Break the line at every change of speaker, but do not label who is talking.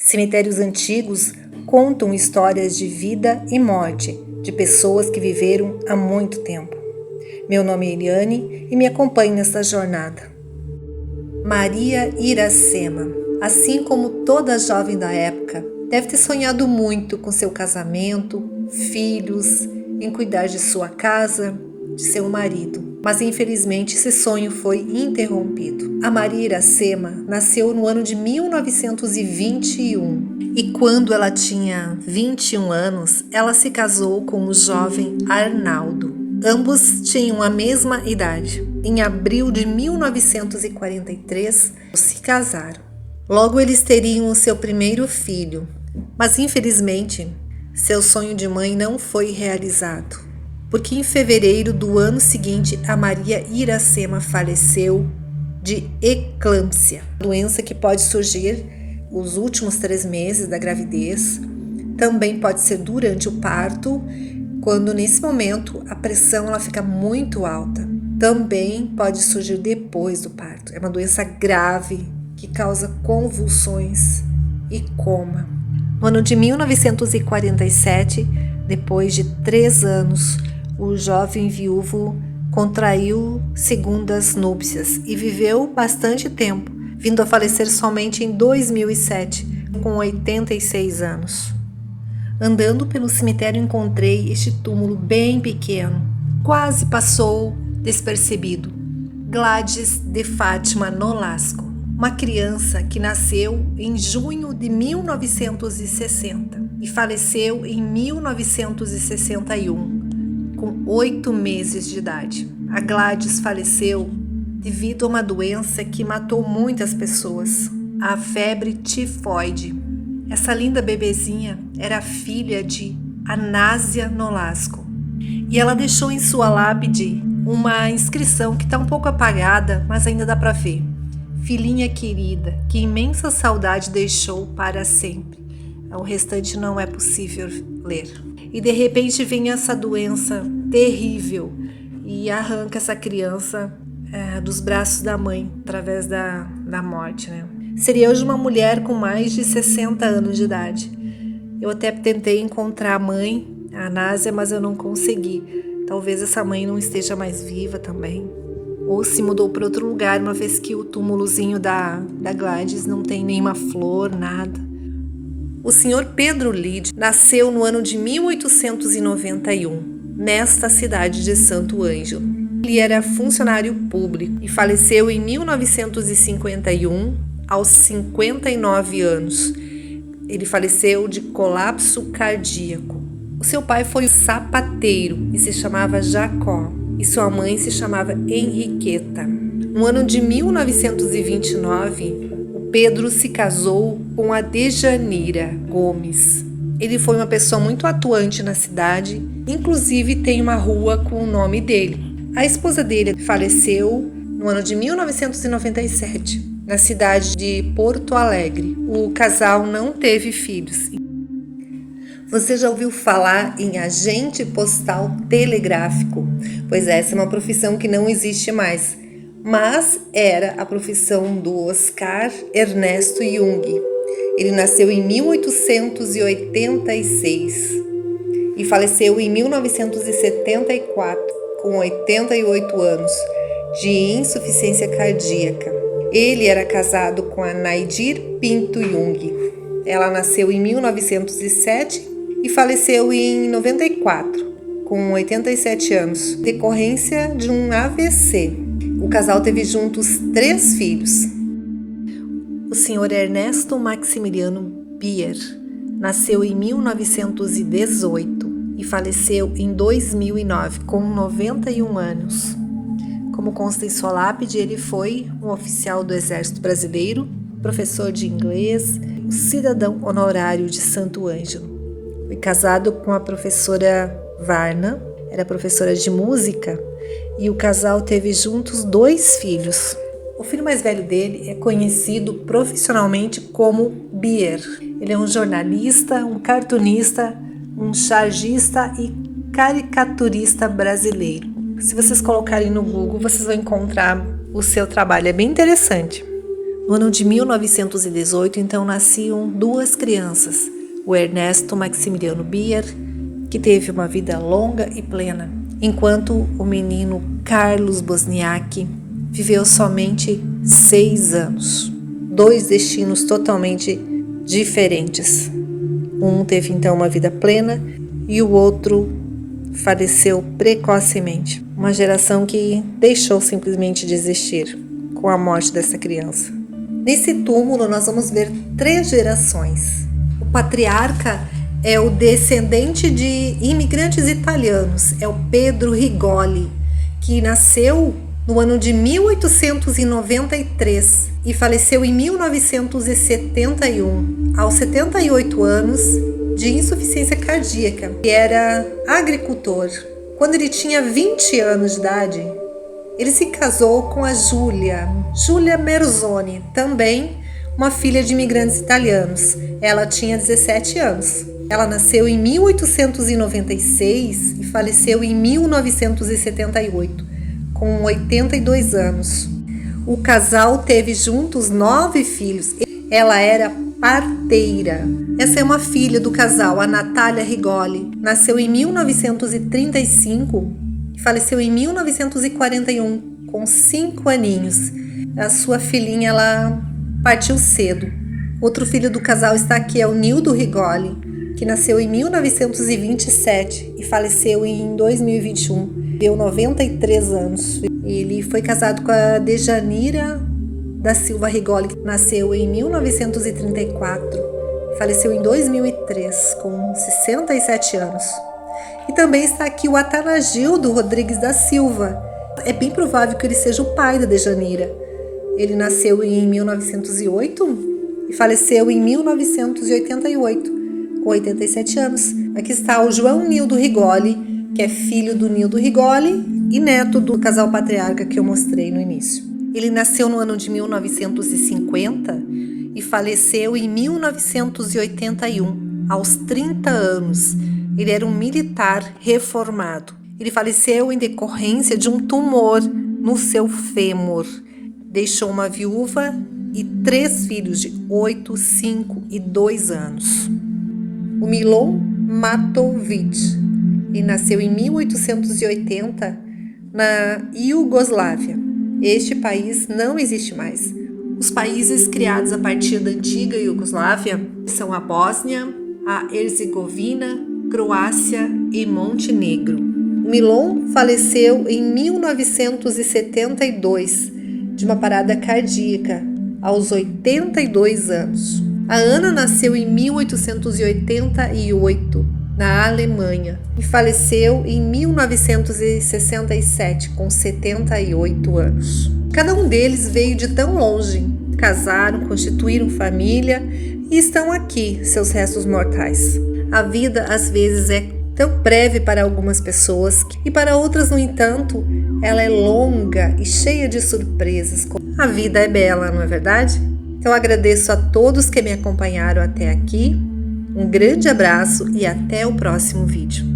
Cemitérios antigos contam histórias de vida e morte de pessoas que viveram há muito tempo. Meu nome é Eliane e me acompanhe nesta jornada. Maria Iracema, assim como toda jovem da época, deve ter sonhado muito com seu casamento, filhos, em cuidar de sua casa, de seu marido. Mas infelizmente esse sonho foi interrompido. A Maria Iracema nasceu no ano de 1921 e quando ela tinha 21 anos, ela se casou com o jovem Arnaldo. Ambos tinham a mesma idade. Em abril de 1943, se casaram. Logo eles teriam o seu primeiro filho, mas infelizmente seu sonho de mãe não foi realizado, porque em fevereiro do ano seguinte a Maria Iracema faleceu de eclâmpsia, doença que pode surgir os últimos 3 meses da gravidez, também pode ser durante o parto, quando nesse momento a pressão ela fica muito alta, também pode surgir depois do parto. É uma doença grave que causa convulsões e coma. No ano de 1947, depois de 3 anos, o jovem viúvo contraiu segundas núpcias e viveu bastante tempo, vindo a falecer somente em 2007, com 86 anos. Andando pelo cemitério encontrei este túmulo bem pequeno, quase passou despercebido. Gladys de Fátima Nolasco, uma criança que nasceu em junho de 1960 e faleceu em 1961, com 8 meses de idade. A Gladys faleceu devido a uma doença que matou muitas pessoas, a febre tifoide. Essa linda bebezinha era filha de Anásia Nolasco e ela deixou em sua lápide uma inscrição que está um pouco apagada, mas ainda dá para ver. Filhinha querida, que imensa saudade deixou para sempre. O restante não é possível ler. E de repente vem essa doença terrível e arranca essa criança dos braços da mãe, através da morte, né? Seria hoje uma mulher com mais de 60 anos de idade. Eu até tentei encontrar a mãe, a Anásia, mas eu não consegui. Talvez essa mãe não esteja mais viva também. Ou se mudou para outro lugar, uma vez que o túmulozinho da Gladys não tem nenhuma flor, nada. O senhor Pedro Lide nasceu no ano de 1891, nesta cidade de Santo Ângelo. Ele era funcionário público e faleceu em 1951, aos 59 anos. Ele faleceu de colapso cardíaco. O seu pai foi sapateiro e se chamava Jacó. E sua mãe se chamava Henriqueta. No ano de 1929, o Pedro se casou com a Dejanira Gomes. Ele foi uma pessoa muito atuante na cidade, inclusive tem uma rua com o nome dele. A esposa dele faleceu no ano de 1997, na cidade de Porto Alegre. O casal não teve filhos. Você já ouviu falar em agente postal telegráfico? Pois essa é uma profissão que não existe mais, mas era a profissão do Oscar Ernesto Jung. Ele nasceu em 1886 e faleceu em 1974, com 88 anos, de insuficiência cardíaca. Ele era casado com a Naidir Pinto Jung. Ela nasceu em 1907 e faleceu em 94, com 87 anos, decorrência de um AVC. O casal teve juntos 3 filhos. O senhor Ernesto Maximiliano Bier nasceu em 1918 e faleceu em 2009, com 91 anos. Como consta em sua lápide, ele foi um oficial do Exército Brasileiro, professor de inglês, cidadão honorário de Santo Ângelo. Foi casado com a professora Varna, era professora de música, e o casal teve juntos 2 filhos. O filho mais velho dele é conhecido profissionalmente como Bier. Ele é um jornalista, um cartunista, um chargista e caricaturista brasileiro. Se vocês colocarem no Google, vocês vão encontrar o seu trabalho, é bem interessante. No ano de 1918, então, nasciam duas crianças, o Ernesto Maximiliano Bier, que teve uma vida longa e plena, enquanto o menino Carlos Bosniak viveu somente 6 anos. Dois destinos totalmente diferentes. Um teve então uma vida plena e o outro faleceu precocemente. Uma geração que deixou simplesmente de existir com a morte dessa criança. Nesse túmulo nós vamos ver 3 gerações. O patriarca é o descendente de imigrantes italianos, é o Pedro Rigoli, que nasceu no ano de 1893 e faleceu em 1971, aos 78 anos, de insuficiência cardíaca, e era agricultor. Quando ele tinha 20 anos de idade, ele se casou com a Giulia Merzoni, também uma filha de imigrantes italianos. Ela tinha 17 anos. Ela nasceu em 1896 e faleceu em 1978, com 82 anos. O casal teve juntos 9 filhos. Ela era parteira. Essa é uma filha do casal, a Natália Rigoli. Nasceu em 1935 e faleceu em 1941, com 5 aninhos. A sua filhinha, ela partiu cedo. Outro filho do casal está aqui, é o Nildo Rigoli, que nasceu em 1927 e faleceu em 2021. Deu 93 anos. Ele foi casado com a Dejanira da Silva Rigoli, que nasceu em 1934 e faleceu em 2003, com 67 anos. E também está aqui o Atanagildo Rodrigues da Silva. É bem provável que ele seja o pai da Dejanira. Ele nasceu em 1908 e faleceu em 1988, com 87 anos. Aqui está o João Nildo Rigoli, que é filho do Nildo Rigoli e neto do casal patriarca que eu mostrei no início. Ele nasceu no ano de 1950 e faleceu em 1981, aos 30 anos. Ele era um militar reformado. Ele faleceu em decorrência de um tumor no seu fêmur. Deixou uma viúva e 3 filhos de 8, 5 e 2 anos. O Milon Matovic, ele nasceu em 1880 na Iugoslávia. Este país não existe mais. Os países criados a partir da antiga Iugoslávia são a Bósnia, a Herzegovina, Croácia e Montenegro. O Milon faleceu em 1972 de uma parada cardíaca, aos 82 anos. A Ana nasceu em 1888, na Alemanha, e faleceu em 1967, com 78 anos. Cada um deles veio de tão longe, casaram, constituíram família e estão aqui, seus restos mortais. A vida, às vezes, é tão breve para algumas pessoas e para outras, no entanto, ela é longa e cheia de surpresas. A vida é bela, não é verdade? Então agradeço a todos que me acompanharam até aqui. Um grande abraço e até o próximo vídeo.